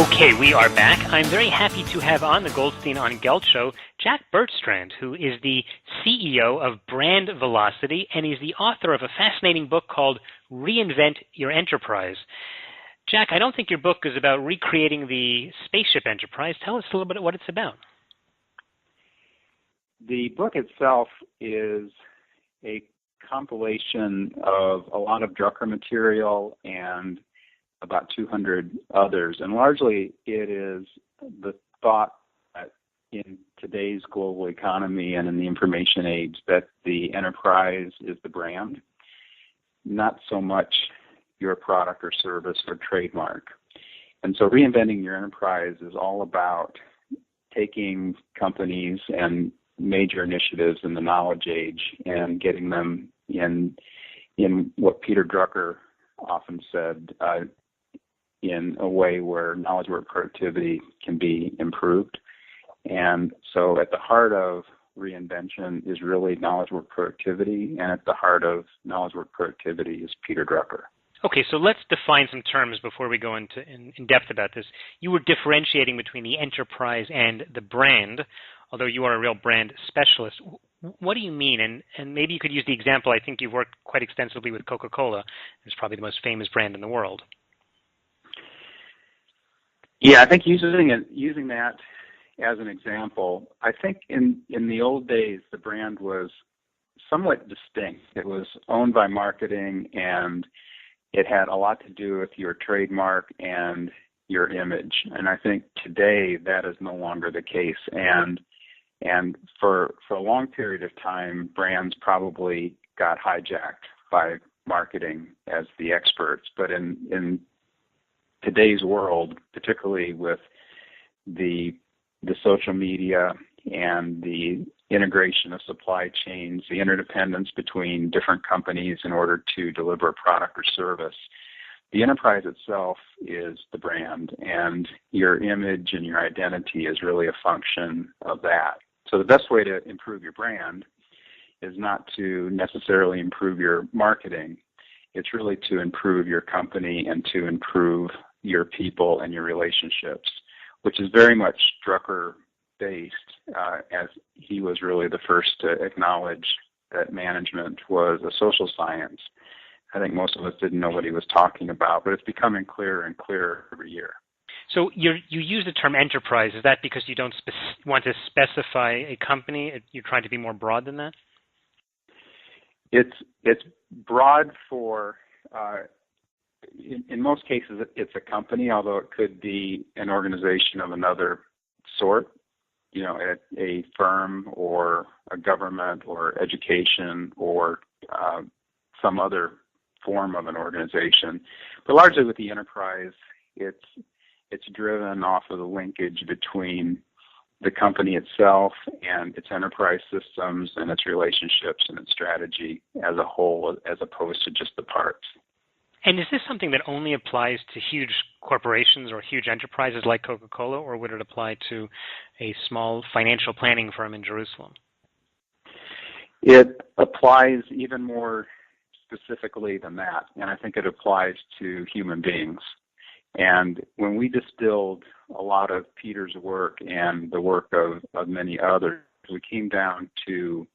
Okay, we are back. I'm very happy to have on the Goldstein on Gelt show Jack Bergstrand, who is the CEO of Brand Velocity, and he's the author of a fascinating book called Reinvent Your Enterprise. Jack, I don't think your book is about recreating the spaceship enterprise. Tell us a little bit what it's about. The book itself is a compilation of a lot of Drucker material and about 200 others. And largely it is the thought that in today's global economy and in the information age that the enterprise is the brand, not so much your product or service or trademark. And so reinventing your enterprise is all about taking companies and major initiatives in the knowledge age and getting them in what Peter Drucker often said, in a way where knowledge work productivity can be improved. And so at the heart of reinvention is really knowledge work productivity, and at the heart of knowledge work productivity is Peter Drucker. Okay, so let's define some terms before we go into in depth about this. You were differentiating between the enterprise and the brand, although you are a real brand specialist. What do you mean? And maybe you could use the example. I think you've worked quite extensively with Coca-Cola. It's probably the most famous brand in the world. Yeah, I think using that as an example, I think in the old days the brand was somewhat distinct. It was owned by marketing, and it had a lot to do with your trademark and your image. And I think today that is no longer the case. And for a long period of time, brands probably got hijacked by marketing as the experts. But in today's world, particularly with the social media and the integration of supply chains, the interdependence between different companies in order to deliver a product or service, the enterprise itself is the brand, and your image and your identity is really a function of that. So the best way to improve your brand is not to necessarily improve your marketing. It's really to improve your company and to improve your people and your relationships, which is very much Drucker-based, as he was really the first to acknowledge that management was a social science. I think most of us didn't know what he was talking about, but it's becoming clearer and clearer every year. So you use the term enterprise. Is that because you don't want to specify a company? You're trying to be more broad than that? It's broad for... In most cases, it's a company, although it could be an organization of another sort, a firm or a government or education or some other form of an organization. But largely with the enterprise, it's driven off of the linkage between the company itself and its enterprise systems and its relationships and its strategy as a whole, as opposed to just the parts. And is this something that only applies to huge corporations or huge enterprises like Coca-Cola, or would it apply to a small financial planning firm in Jerusalem? It applies even more specifically than that, and I think it applies to human beings. And when we distilled a lot of Peter's work and the work of many others, we came down to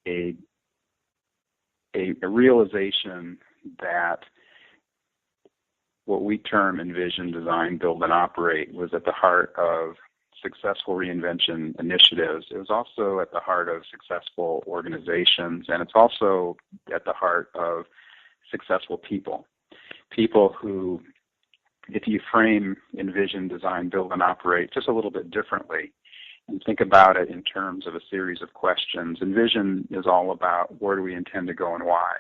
a realization that what we term envision, design, build, and operate was at the heart of successful reinvention initiatives. It was also at the heart of successful organizations, and it's also at the heart of successful people. People who, if you frame envision, design, build, and operate just a little bit differently, and think about it in terms of a series of questions. Envision is all about where do we intend to go and why.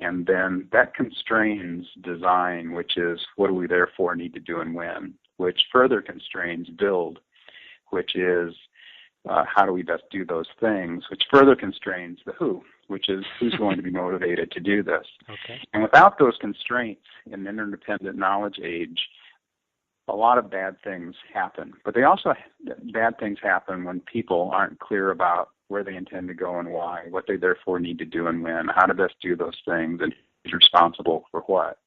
And then that constrains design, which is what do we therefore need to do and when, which further constrains build, which is how do we best do those things, which further constrains the who, which is who's going to be motivated to do this. Okay. And without those constraints in the interdependent knowledge age, a lot of bad things happen. But bad things happen when people aren't clear about where they intend to go and why, what they therefore need to do and when, how to best do those things, and who's responsible for what.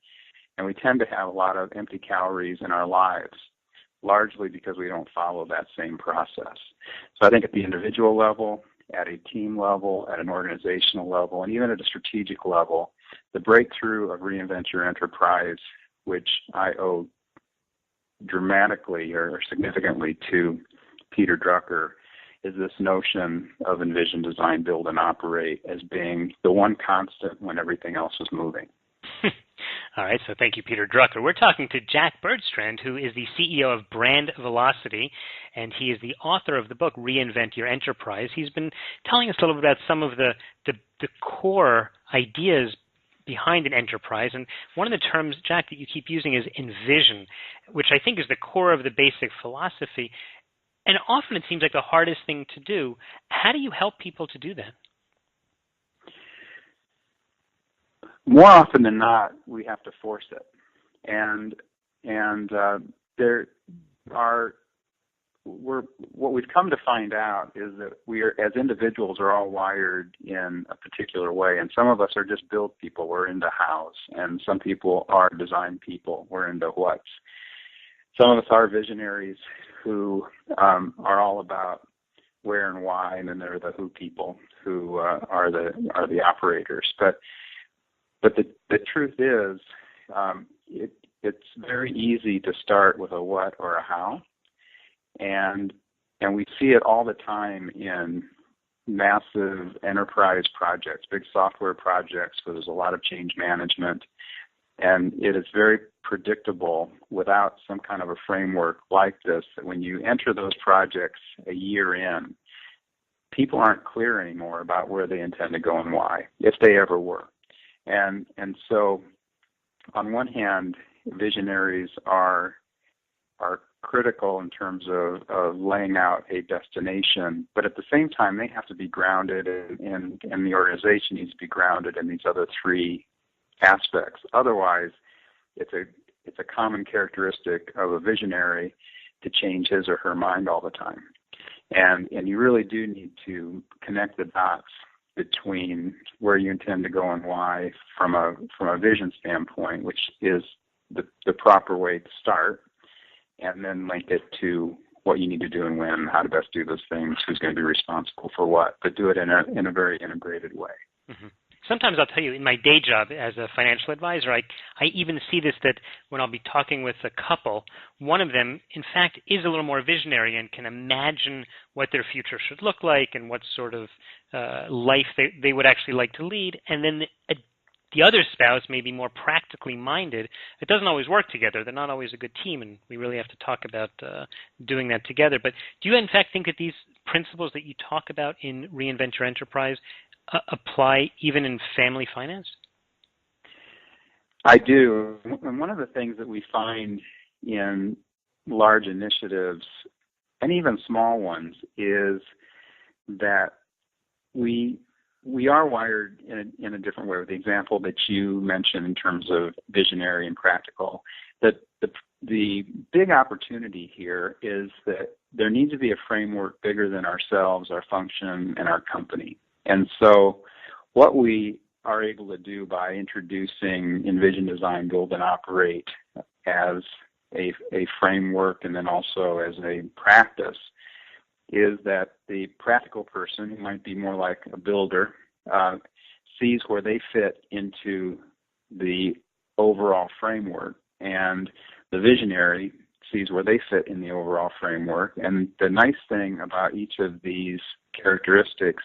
And we tend to have a lot of empty calories in our lives. largely because we don't follow that same process. So I think at the individual level, at a team level, at an organizational level, and even at a strategic level, the breakthrough of Reinvent Your Enterprise, which I owe dramatically or significantly to Peter Drucker, is this notion of envision, design, build, and operate as being the one constant when everything else is moving. All right, so thank you, Peter Drucker. We're talking to Jack Bergstrand, who is the CEO of Brand Velocity, and he is the author of the book Reinvent Your Enterprise. He's been telling us a little bit about some of the core ideas behind an enterprise, and one of the terms, Jack, that you keep using is envision, which I think is the core of the basic philosophy. And often it seems like the hardest thing to do. How do you help people to do that? More often than not, we have to force it, and what we've come to find out is that we are, as individuals, are all wired in a particular way, and some of us are just build people. We're into hows, and some people are design people. We're into what's. Some of us are visionaries who are all about where and why, and then there are the who people who are the operators. But the truth is, it's very easy to start with a what or a how, and we see it all the time in massive enterprise projects, big software projects where there's a lot of change management, and it is very predictable without some kind of a framework like this that when you enter those projects a year in, people aren't clear anymore about where they intend to go and why, if they ever were. And so, on one hand, visionaries are critical in terms of laying out a destination, but at the same time, they have to be grounded, and the organization needs to be grounded in these other three aspects. Otherwise, it's a common characteristic of a visionary to change his or her mind all the time, and you really do need to connect the dots between where you intend to go and why from a vision standpoint, which is the proper way to start, and then link it to what you need to do and when, how to best do those things, who's going to be responsible for what, but do it in a very integrated way. Mm-hmm. Sometimes I'll tell you, in my day job as a financial advisor, I even see this, that when I'll be talking with a couple, one of them, in fact, is a little more visionary and can imagine what their future should look like and what sort of life they would actually like to lead. And then the other spouse may be more practically minded. It doesn't always work together. They're not always a good team, and we really have to talk about doing that together. But do you, in fact, think that these principles that you talk about in Reinvent Your Enterprise apply even in family finance? I do. And one of the things that we find in large initiatives, and even small ones, is that we are wired in a different way. With the example that you mentioned in terms of visionary and practical, that the big opportunity here is that there needs to be a framework bigger than ourselves, our function, and our company. And so what we are able to do by introducing Envision, Design, Build, and Operate as a framework and then also as a practice is that the practical person, who might be more like a builder, sees where they fit into the overall framework, and the visionary sees where they fit in the overall framework. And the nice thing about each of these characteristics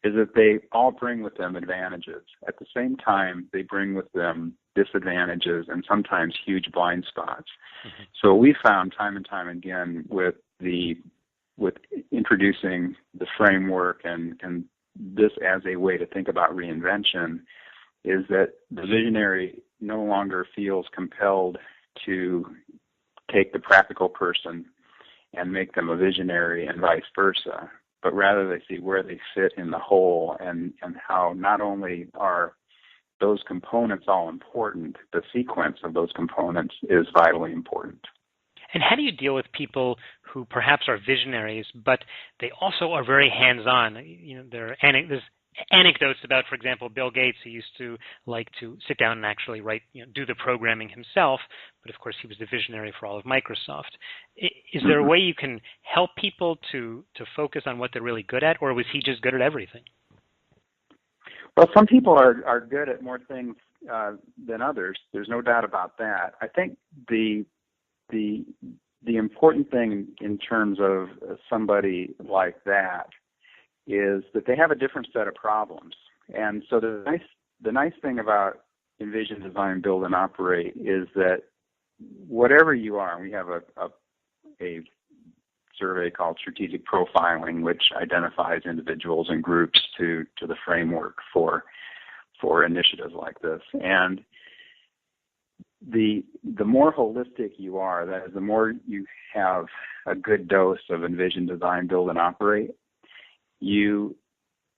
is that they all bring with them advantages. At the same time, they bring with them disadvantages and sometimes huge blind spots. Mm-hmm. So we found time and time again with introducing the framework and this as a way to think about reinvention is that the visionary no longer feels compelled to take the practical person and make them a visionary and vice versa, but rather they see where they fit in the whole and how not only are those components all important, the sequence of those components is vitally important. And how do you deal with people who perhaps are visionaries, but they also are very hands-on? You know, there's anecdotes about, for example, Bill Gates, who used to like to sit down and actually write, do the programming himself, but of course he was the visionary for all of Microsoft. Is there a way you can help people to focus on what they're really good at, or was he just good at everything? Well, some people are good at more things than others. There's no doubt about that. I think the important thing in terms of somebody like that is that they have a different set of problems. And so the nice thing about Envision, Design, Build, and Operate is that whatever you are, we have a survey called Strategic Profiling, which identifies individuals and groups to the framework for initiatives like this. And the more holistic you are, that is, the more you have a good dose of Envision, Design, Build, and Operate, you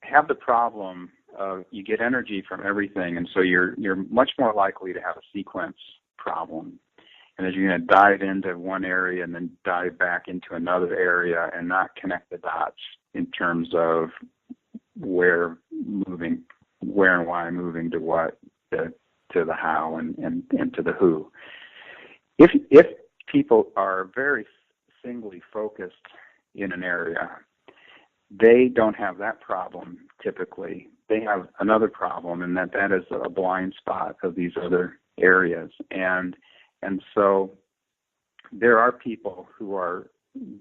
have the problem of you get energy from everything, and so you're much more likely to have a sequence problem. And as you're going to dive into one area and then dive back into another area and not connect the dots in terms of where and why moving to what, to the how and to the who. If people are very singly focused in an area, they don't have that problem typically. They have another problem, and that is a blind spot of these other areas. And so there are people who are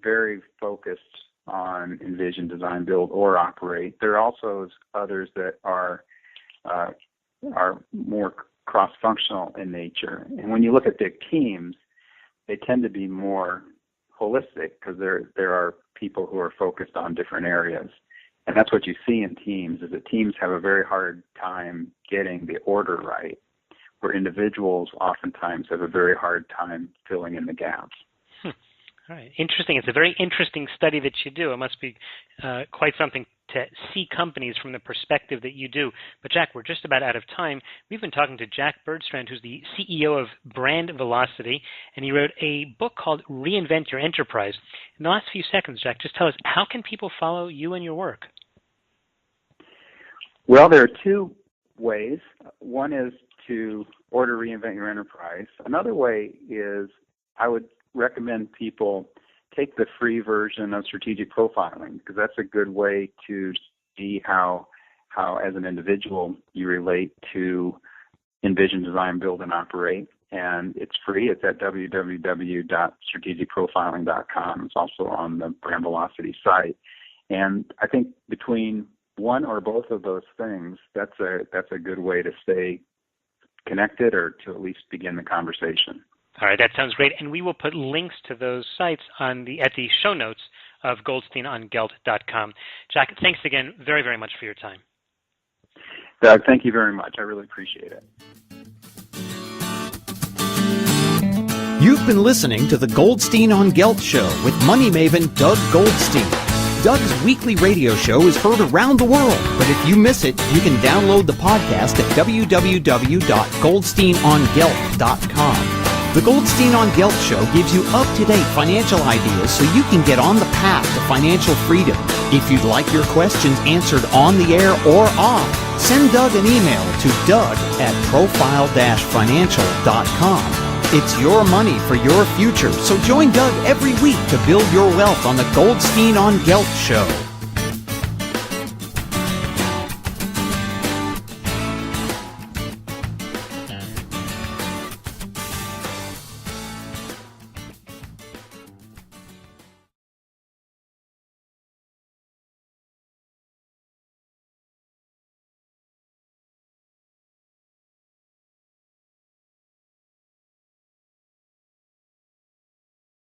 very focused on Envision, Design, Build, or Operate. There are also others that are more cross-functional in nature. And when you look at their teams, they tend to be more holistic because there are people who are focused on different areas. And that's what you see in teams, is that teams have a very hard time getting the order right, where individuals oftentimes have a very hard time filling in the gaps. All right. Interesting. It's a very interesting study that you do. It must be quite something to see companies from the perspective that you do. But Jack, we're just about out of time. We've been talking to Jack Bergstrand, who's the CEO of Brand Velocity, and he wrote a book called Reinvent Your Enterprise. In the last few seconds, Jack, just tell us, how can people follow you and your work? Well, there are two ways. One is to order Reinvent Your Enterprise. Another way is I would recommend people take the free version of Strategic Profiling, because that's a good way to see how as an individual you relate to Envision, Design, Build, and Operate. And it's free. It's at www.strategicprofiling.com. It's also on the Brand Velocity site. And I think between one or both of those things, that's a good way to stay connected, or to at least begin the conversation. All right, that sounds great. And we will put links to those sites at the show notes of GoldsteinOnGelt.com. Jack, thanks again very, very much for your time. Doug, thank you very much. I really appreciate it. You've been listening to the Goldstein on Gelt Show with money maven Doug Goldstein. Doug's weekly radio show is heard around the world, but if you miss it, you can download the podcast at www.goldsteinongelt.com. The Goldstein on Gelt Show gives you up-to-date financial ideas so you can get on the path to financial freedom. If you'd like your questions answered on the air or off, send Doug an email to doug@profile-financial.com. It's your money for your future, so join Doug every week to build your wealth on the Goldstein on Gelt Show.